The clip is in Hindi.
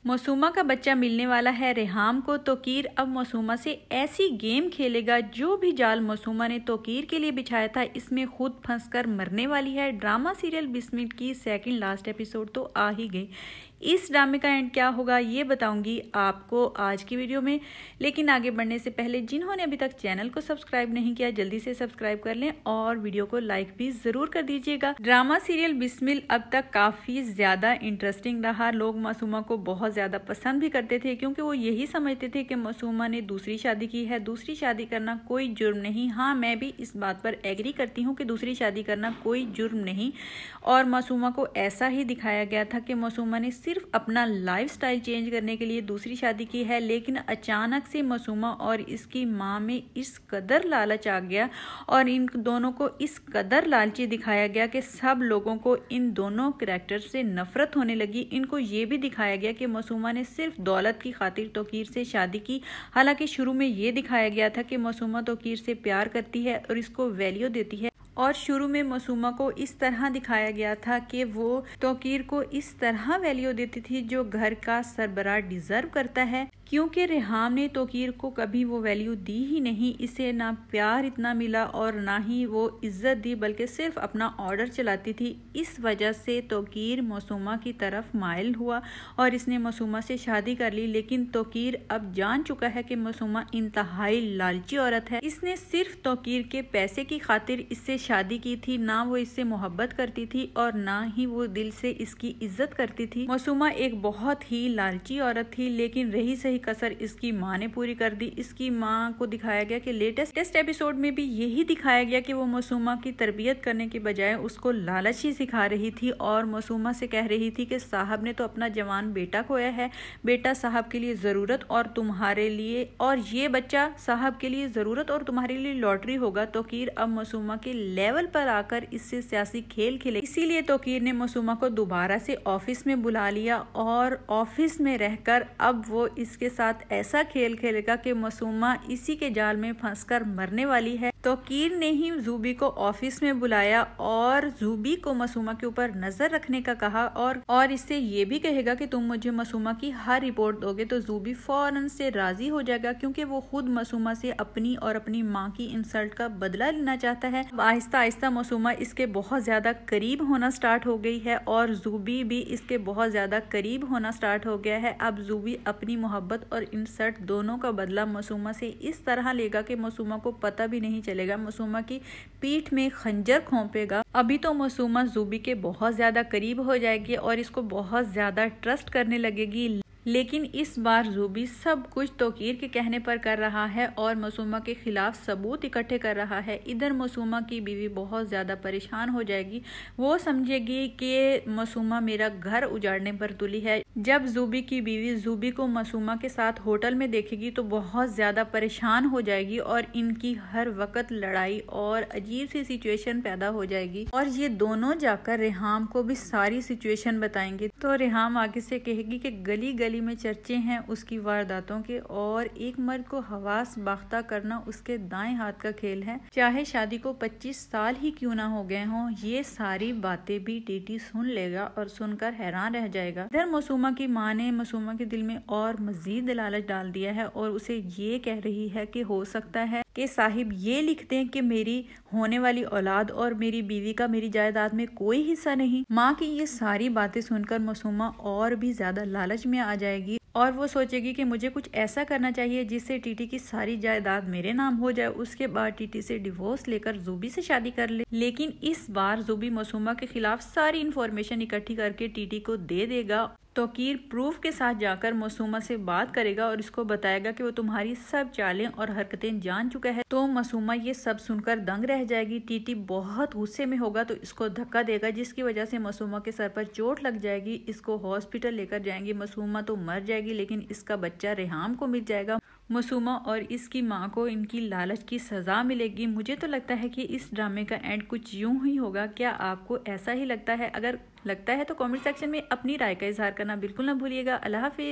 मौसूमा का बच्चा मिलने वाला है रेहाम को। तोकीर अब मौसूमा से ऐसी गेम खेलेगा, जो भी जाल मौसूमा ने तोकीर के लिए बिछाया था इसमें खुद फंसकर मरने वाली है। ड्रामा सीरियल 20 मिनट की सेकंड लास्ट एपिसोड तो आ ही गई। इस ड्रामे का एंड क्या होगा ये बताऊंगी आपको आज की वीडियो में। लेकिन आगे बढ़ने से पहले जिन्होंने अभी तक चैनल को सब्सक्राइब नहीं किया जल्दी से सब्सक्राइब कर लें और वीडियो को लाइक भी जरूर कर दीजिएगा। ड्रामा सीरियल बिस्मिल अब तक काफी ज्यादा इंटरेस्टिंग रहा। लोग मासूमा को बहुत ज्यादा पसंद भी करते थे, क्योंकि वो यही समझते थे कि मासूमा ने दूसरी शादी की है। दूसरी शादी करना कोई जुर्म नहीं। हाँ, मैं भी इस बात पर एग्री करती हूँ कि दूसरी शादी करना कोई जुर्म नहीं। और मासूमा को ऐसा ही दिखाया गया था कि मासूमा ने सिर्फ अपना लाइफस्टाइल चेंज करने के लिए दूसरी शादी की है। लेकिन अचानक से मासूमा और इसकी माँ में इस कदर लालच आ गया और इन दोनों को इस कदर लालची दिखाया गया कि सब लोगों को इन दोनों कैरेक्टर से नफरत होने लगी। इनको ये भी दिखाया गया कि मासूमा ने सिर्फ दौलत की खातिर तोकीर से शादी की। हालांकि शुरू में ये दिखाया गया था कि मासूमा तोकीर से प्यार करती है और इसको वैल्यू देती है। और शुरू में मासूमा को इस तरह दिखाया गया था कि वो तोकीर को इस तरह वैल्यू देती थी जो घर का सरबराह डिजर्व करता है, क्योंकि रेहाम ने तोकीर को कभी वो वैल्यू दी ही नहीं। इसे ना प्यार इतना मिला और ना ही वो इज्जत दी, बल्कि सिर्फ अपना ऑर्डर चलाती थी। इस वजह से तोकीर मासूमा की तरफ माइल हुआ और इसने मासूमा से शादी कर ली। लेकिन तोकीर अब जान चुका है कि मासूमा इंतहाई लालची औरत है। इसने सिर्फ तोकीर के पैसे की खातिर इससे शादी की थी। ना वो इससे मोहब्बत करती थी और ना ही वो दिल से इसकी इज्जत करती थी। मासूमा एक बहुत ही लालची औरत थी, लेकिन रही सही कसर इसकी माँ ने पूरी कर दी। इसकी माँ को दिखाया गया कि लेटेस्ट एपिसोड में भी यही दिखाया गया कि वो मासूमा की तरबियत करने के बजाय उसको लालच ही सिखा रही थी और मासूमा से कह रही थी कि साहब ने तो अपना जवान बेटा खोया है, बेटा साहब के लिए जरूरत और तुम्हारे लिए, और ये बच्चा साहब के लिए जरूरत और तुम्हारे लिए लॉटरी होगा। तोकीर अब मासूमा के लेवल पर आकर इससे सियासी खेल खेले। इसीलिए तोकीर ने मासूमा को दोबारा से ऑफिस में बुला लिया और ऑफिस में रहकर अब वो इसके साथ ऐसा खेल खेलेगा कि मासूमा इसी के जाल में फंसकर मरने वाली है। तोकीर ने ही जूबी को ऑफिस में बुलाया और जूबी को मासूमा के ऊपर नजर रखने का कहा और इससे ये भी कहेगा कि तुम मुझे मासूमा की हर रिपोर्ट दोगे। तो जूबी फौरन से राजी हो जाएगा, क्योंकि वो खुद मासूमा से अपनी और अपनी माँ की इंसल्ट का बदला लेना चाहता है। आहिस्ता आहिस्ता मासूमा इसके बहुत ज्यादा करीब होना स्टार्ट हो गई है और जूबी भी इसके बहुत ज्यादा करीब होना स्टार्ट हो गया है। अब जूबी अपनी मोहब्बत और इंसल्ट दोनों का बदला मासूमा से इस तरह लेगा कि मासूमा को पता भी नहीं चलेगा। मासूमा की पीठ में खंजर खोंपेगा। अभी तो मासूमा जूबी के बहुत ज्यादा करीब हो जाएगी और इसको बहुत ज्यादा ट्रस्ट करने लगेगी। लेकिन इस बार जूबी सब कुछ तोकीर के कहने पर कर रहा है और मासूमा के खिलाफ सबूत इकट्ठे कर रहा है। इधर मासूमा की बीवी बहुत ज्यादा परेशान हो जाएगी। वो समझेगी कि मासूमा मेरा घर उजाड़ने पर तुली है। जब जूबी की बीवी जूबी को मासूमा के साथ होटल में देखेगी तो बहुत ज्यादा परेशान हो जाएगी और इनकी हर वक्त लड़ाई और अजीब सी सिचुएशन पैदा हो जाएगी। और ये दोनों जाकर रेहाम को भी सारी सिचुएशन बताएंगे। तो रेहाम आगे से कहेगी कि गली गली में चर्चे हैं उसकी वारदातों के और एक मर्द को हवास बाख्ता करना उसके दाएं हाथ का खेल है, चाहे शादी को 25 साल ही क्यों ना हो गए हों। ये सारी बातें भी टीटी सुन लेगा और सुनकर हैरान रह जाएगा। इधर मासूमा की माँ ने मासूमा के दिल में और मजीद लालच डाल दिया है और उसे ये कह रही है कि हो सकता है कि साहिब ये लिख दें कि मेरी होने वाली औलाद और मेरी बीवी का मेरी जायदाद में कोई हिस्सा नहीं। माँ की ये सारी बातें सुनकर मासूमा और भी ज्यादा लालच में आ जाएगी और वो सोचेगी कि मुझे कुछ ऐसा करना चाहिए जिससे टीटी की सारी जायदाद मेरे नाम हो जाए। उसके बाद टीटी से डिवोर्स लेकर जूबी से शादी कर ले। लेकिन इस बार जूबी मासूमा के खिलाफ सारी इंफॉर्मेशन इकट्ठी करके टीटी को दे देगा। तोकीर प्रूफ के साथ जाकर मासूमा से बात करेगा और इसको बताएगा कि वो तुम्हारी सब चालें और हरकतें जान चुका है। तो मासूमा ये सब सुनकर दंग रह जाएगी। टीटी बहुत गुस्से में होगा तो इसको धक्का देगा, जिसकी वजह से मासूमा के सर पर चोट लग जाएगी। इसको हॉस्पिटल लेकर जाएंगे। मासूमा तो मर जाएगी लेकिन इसका बच्चा रेहाम को मिल जाएगा। मासूमा और इसकी माँ को इनकी लालच की सजा मिलेगी। मुझे तो लगता है कि इस ड्रामे का एंड कुछ यूं ही होगा। क्या आपको ऐसा ही लगता है? अगर लगता है तो कमेंट सेक्शन में अपनी राय का इजहार करना बिल्कुल ना भूलिएगा। अल्लाह हाफिज।